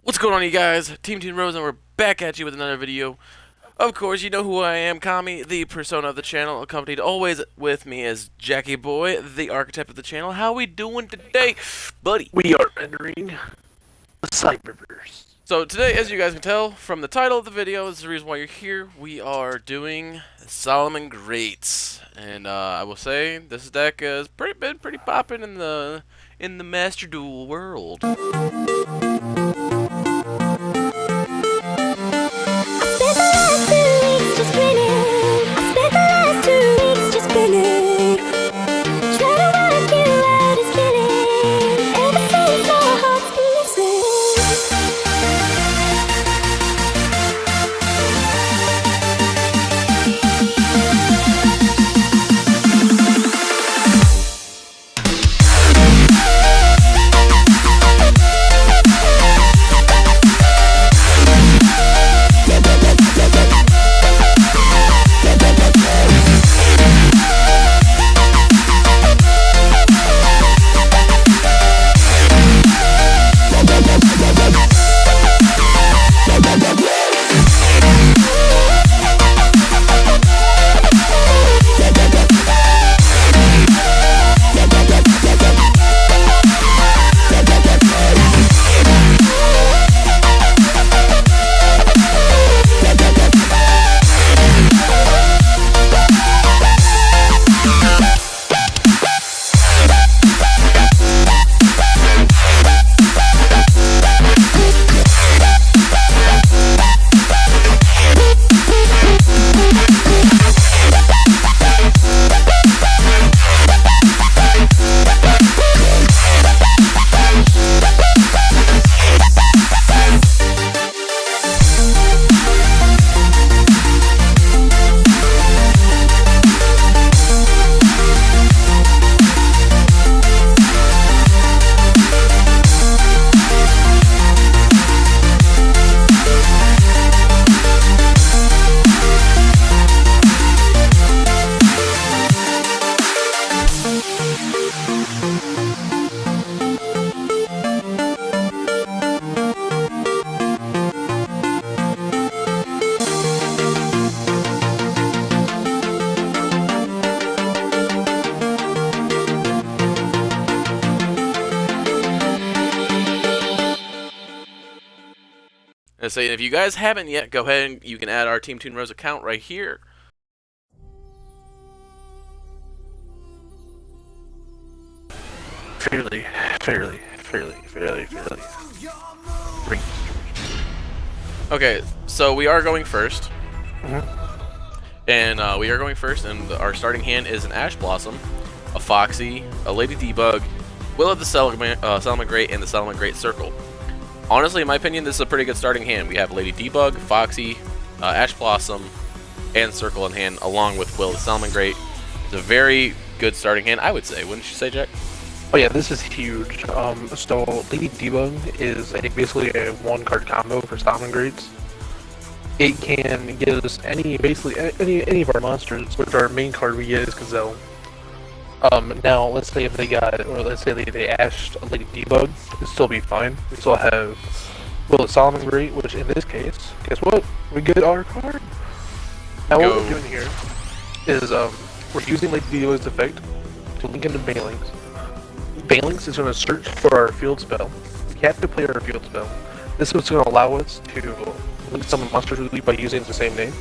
What's going on, you guys? Team Rose, and we're back at you with another video. Of course, you know who I am, Kami, the persona of the channel, accompanied always with me as Jackie Boy, the architect of the channel. How we doing today, buddy? We are entering the Cyberverse. So today, as you guys can tell from the title of the video, this is the reason why you're here. We are doing Salamangreat, and I will say this deck has been pretty popping in the Master Duel world. And say, if you guys haven't yet, go ahead and you can add our Team Rose account right here. Fairly. Okay, so we are going first. Mm-hmm. And we are going first, and our starting hand is an Ash Blossom, a Foxy, a Lady Debug, Will of the Salamangreat, and the Salamangreat Circle. Honestly, in my opinion, this is a pretty good starting hand. We have Lady Debug, Foxy, Ash Blossom, and Circle in hand, along with Will of the Salamangreat. It's a very good starting hand, I would say. Wouldn't you say, Jack? Oh yeah, this is huge. So Lady Debug is basically a one-card combo for Salamangreats. It can give us basically any of our monsters, which our main card we get is Gazelle. Now, let's say if they they ashed a Lady Debug, it'd still be fine. We still have Will of Salamangreat, which in this case, guess what? We get our card. Now what we're doing here is we're using Lady Debug's effect to link into Balinks. Balinks is going to search for our field spell. We have to play our field spell. This is going to allow us to link summon monsters by using the same name.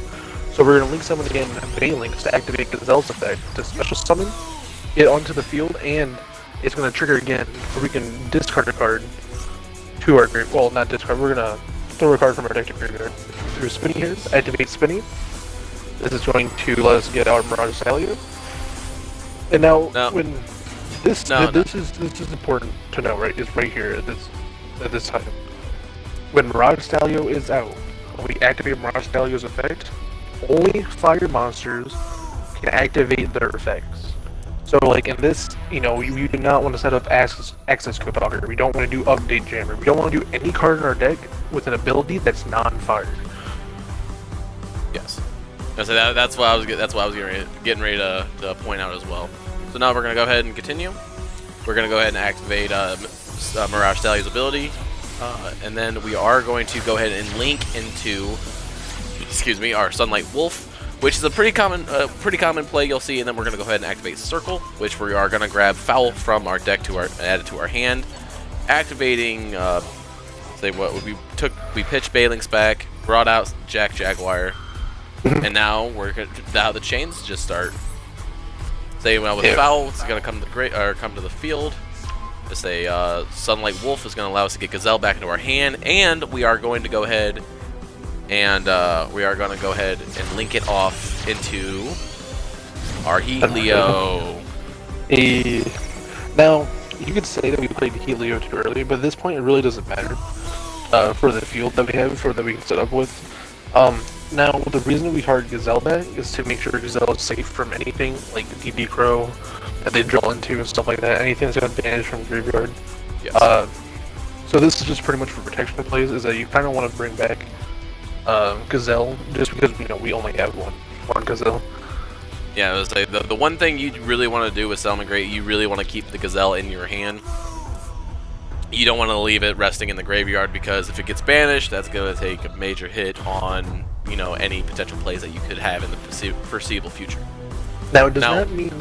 So we're going to link summon again Balinks to activate Gazelle's effect to special summon it onto the field, and it's going to trigger again where we can discard a card to our graveyard. Well, not discard, we're going to throw a card from our deck to graveyard. Through Spinny here, activate Spinny. This is going to let us get our Mirage Salio. And now, when this is important to know, right? Is right here at this time. When Mirage Salio is out, when we activate Mirage Salio's effect, only fire monsters can activate their effects. So like in this, you do not want to set up access code blocker. We don't want to do update jammer. We don't want to do any card in our deck with an ability that's non-fire. Yes. So that's what I was getting ready to point out as well. So now we're gonna go ahead and continue. We're gonna go ahead and activate Mirage Sally's ability. And then we are going to go ahead and link into, excuse me, our Sunlight Wolf, which is a pretty common play you'll see. And then we're going to go ahead and activate Circle, which we are going to grab Foul from our deck to add it to our hand, activating. Say what we pitched Bailing's back, brought out Jaguar, and now the chains just start. Say well with Foul, it's going to come to the field. To say Sunlight Wolf is going to allow us to get Gazelle back into our hand, and we are going to go ahead and link it off into our Helio. Now, you could say that we played Helio too early, but at this point it really doesn't matter for the field that we have, or that we can set up with. Now, the reason we target Gazelle back is to make sure Gazelle is safe from anything like the DB Crow that they drill into and stuff like that. Anything that's going to banish from graveyard. Yes. So this is just pretty much for protection of plays. Is that you kind of want to bring back Gazelle just because we only have one Gazelle. Yeah, I was like, the one thing you really want to do with Salamangreat, you really want to keep the Gazelle in your hand. You don't want to leave it resting in the graveyard, because if it gets banished, that's going to take a major hit on any potential plays that you could have in the foreseeable future. Now, does that mean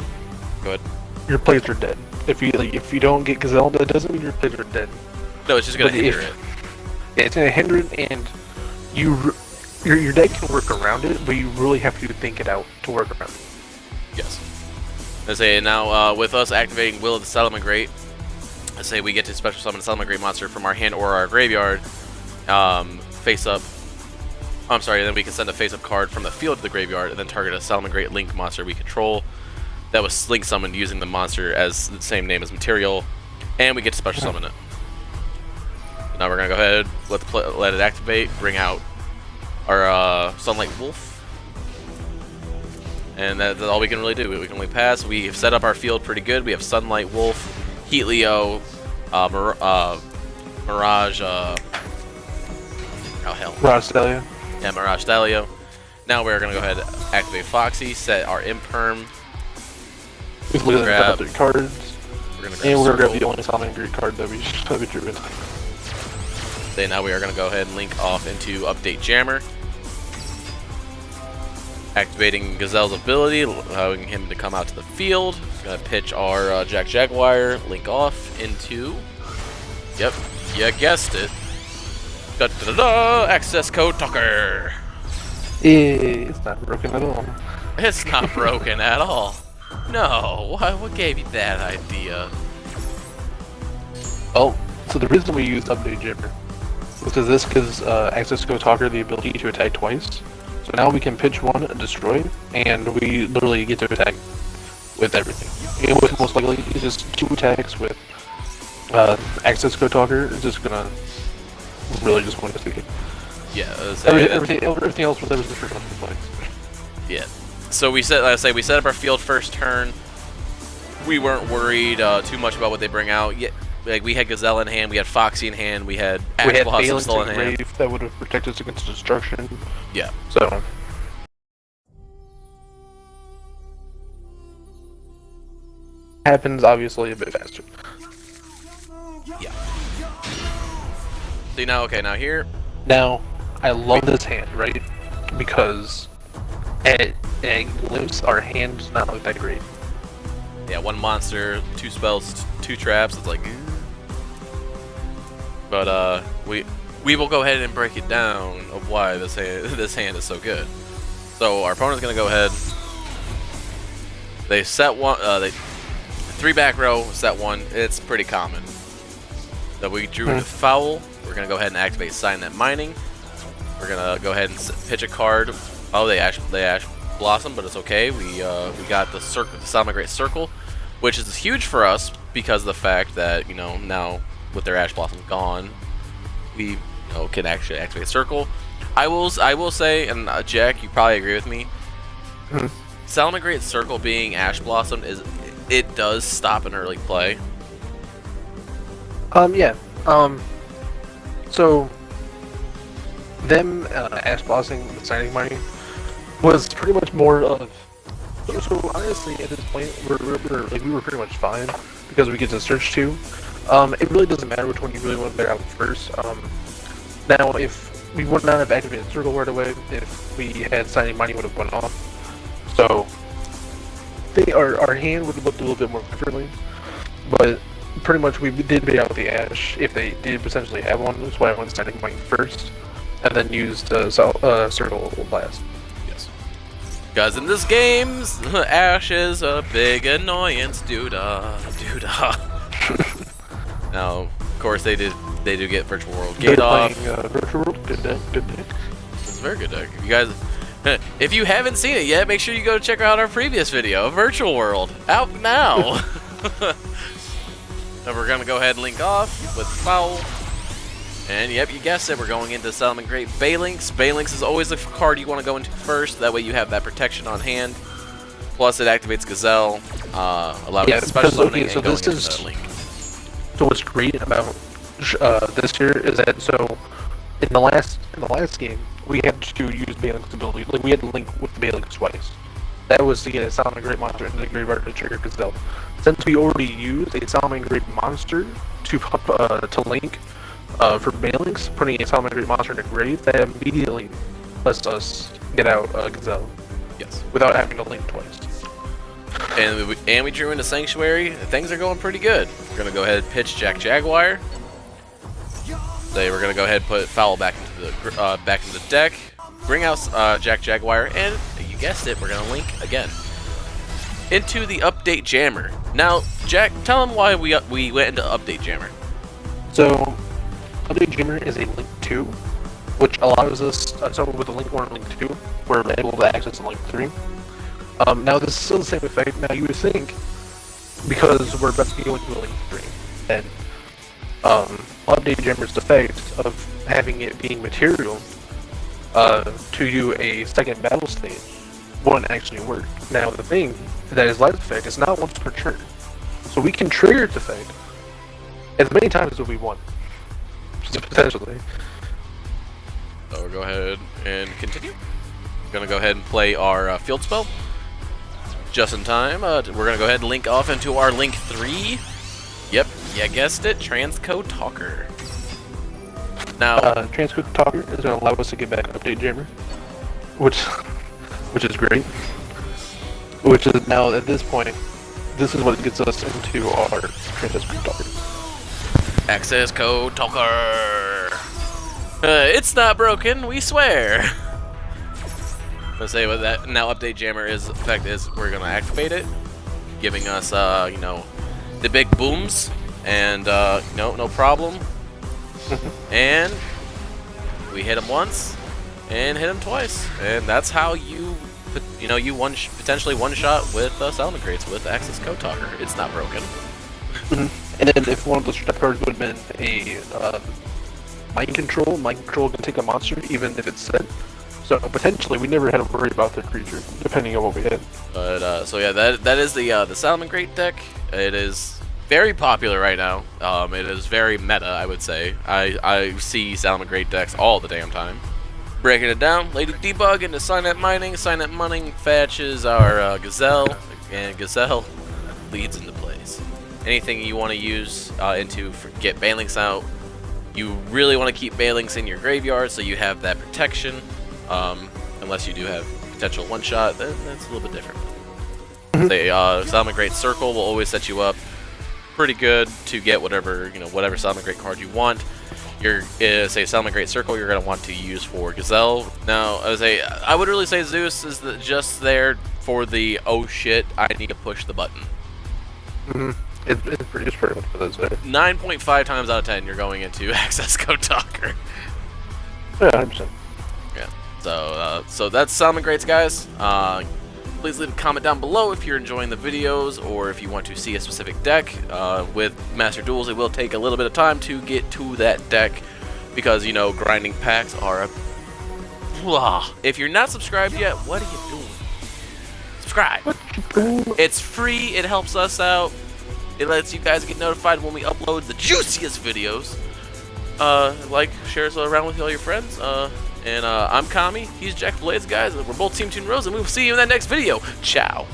go ahead. Your plays are dead? If you don't get Gazelle, that doesn't mean your plays are dead. No, it's just going to hinder it. Yeah, it's going to hinder it, and your deck can work around it, but you really have to think it out to work around it. Yes. I say now with us activating Will of the Salamangreat, I say we get to special summon a Salamangreat monster from our hand or our graveyard, face up. I'm sorry. Then we can send a face up card from the field to the graveyard, and then target a Salamangreat Link monster we control that was Link summoned using the monster as the same name as material, and we get to special summon it. Now we're gonna go ahead, let it activate, bring out our Sunlight Wolf. And that's all we can really do. We can only pass. We have set up our field pretty good. We have Sunlight Wolf, Helio, Mirage, Mirage Stallion. Yeah, Mirage Stallion. Now we're going to go ahead and activate Foxy, set our Imperm. We can look at the top 3 cards. We're going to grab the only Salamangreat card that we drew in. Then now we are going to go ahead and link off into Update Jammer. Activating Gazelle's ability, allowing him to come out to the field. Gonna pitch our Jaguar, link off into. Yep, you guessed it. Da-da-da-da! Access code Tucker. It's not broken at all. It's not broken at all. No, what gave you that idea? Oh, so the reason we used Update Jammer was because this gives Access Code Talker the ability to attack twice. So now we can pitch one and destroy, and we literally get to attack with everything. And with most likely just 2 attacks with Access Code Talker is just gonna really just win us the game. Yeah, everything else was just for play. Yeah. So we set up our field first turn. We weren't worried too much about what they bring out. Yet, like we had Gazelle in hand, we had Foxy in hand, we had Ash Blossom still in hand. That would have protected us against destruction. Yeah. So happens obviously a bit faster. Yeah. See now, okay, now here. Now, I love this hand, right? Because at glimpse, our hand does not look that great. Yeah, 1 monster, 2 spells, 2 traps. It's like, but we will go ahead and break it down of why this hand is so good. So our opponent's gonna go ahead. They set one. 3 back row, set 1. It's pretty common. So we drew the Foul. We're gonna go ahead and activate Sign That Mining. We're gonna go ahead and pitch a card. Oh, they Ash Blossom, but it's okay. We got the Salamangreat Circle, which is huge for us because of the fact that now with their Ash Blossom gone, we can actually activate Circle. I will say, and Jack, you probably agree with me. Salamangreat Circle being Ash Blossom it does stop an early play. Yeah. So them Ash Blossoming the signing mining was pretty much more of. So honestly, at this point, we were pretty much fine because we get to search 2. It really doesn't matter which one you really want to bear out first. Now, if we would not have activated Circle right away, if we had Signing Mighty would have went off. So, our hand would have looked a little bit more differently. But pretty much we did bait out the Ash if they did potentially have one. That's why I went Signing Mighty first, and then used Circle last. Yes. Because in this game, Ash is a big annoyance, doo-dah. Now, of course, they do get Virtual World Gate off. Virtual World, good deck. It's a very good deck. You guys, if you haven't seen it yet, make sure you go check out our previous video, Virtual World, out now. And we're gonna go ahead and link off with Foul. And yep, you guessed it, we're going into Salamangreat Balinks. Balinks is always the card you want to go into first. That way you have that protection on hand. Plus, it activates Gazelle, allowing special summoning and going into Link. So what's great about this here is that in the last game we had to use Balink's ability. Like we had to link with the Balinks twice. That was to get a Salamangreat monster into the graveyard to trigger Gazelle. Since we already used a Salamangreat monster to link for Balinks, putting a Salamangreat monster in the grave, that immediately lets us get out Gazelle. Yes. Without having to link twice. And we drew into Sanctuary. Things are going pretty good. We're gonna go ahead and pitch Jaguar. So we're gonna go ahead and put Foul back into the deck. Bring out Jaguar, and you guessed it, we're gonna link again into the Update Jammer. Now, Jack, tell them why we went into Update Jammer. So, Update Jammer is a Link 2, which allows us, so with a Link 1 and Link 2, we're able to access a Link 3. Now, this is still the same effect. Now, you would think, because we're about to go into a Link 3, then Update Jammer's effect of having it being material to do a second battle stage wouldn't actually work. Now, the thing that is light effect is not once per turn. So we can trigger its effect as many times as we want. Potentially. So we'll go ahead and continue. We're going to go ahead and play our field spell. Just in time. We're going to go ahead and link off into our Link 3. Yep, you guessed it, Transcode Talker. Now, Transcode Talker is going to allow us to get back Update Jammer, which is great. Which is now, at this point, this is what gets us into our Transcode Talker. Access Code Talker. It's not broken, we swear. Let's say what that now Update Jammer is effect is. We're gonna activate it, giving us you know, the big booms, and no problem. And we hit him once and hit him twice, and that's how you potentially one shot with Salamangreats with Access Code Talker. It's not broken. And then if one of those trap cards would have been a Mind Control can take a monster even if it's set. So potentially we never had to worry about the creature, depending on what we had. But so yeah, that is the Salamangreat deck. It is very popular right now. It is very meta, I would say. I see Salamangreat decks all the damn time. Breaking it down, Lady Debug into Signet Mining. Signet Mining fetches our Gazelle, and Gazelle leads into place. Anything you want to use get Balinks out, you really want to keep Balinks in your graveyard so you have that protection. Unless you do have potential one-shot, then that's a little bit different. The Salamangreat Circle will always set you up pretty good to get whatever Salamangreat card you want. Say Salamangreat Circle, you're gonna want to use for Gazelle. Now, I would really say Zeus is just there for the oh shit, I need to push the button. It's pretty much what that's there. 9.5 times out of 10, you're going into Access Code Talker. Yeah, 100%. Yeah. So that's Salamangreats, guys. Please leave a comment down below if you're enjoying the videos or if you want to see a specific deck. With Master Duels, it will take a little bit of time to get to that deck because, grinding packs are a... If you're not subscribed yet, what are you doing? Subscribe. It's free. It helps us out. It lets you guys get notified when we upload the juiciest videos. Share us around with all your friends. And I'm Kami, he's Jack Blades, guys. We're both Team Toon Rose, and we'll see you in that next video. Ciao.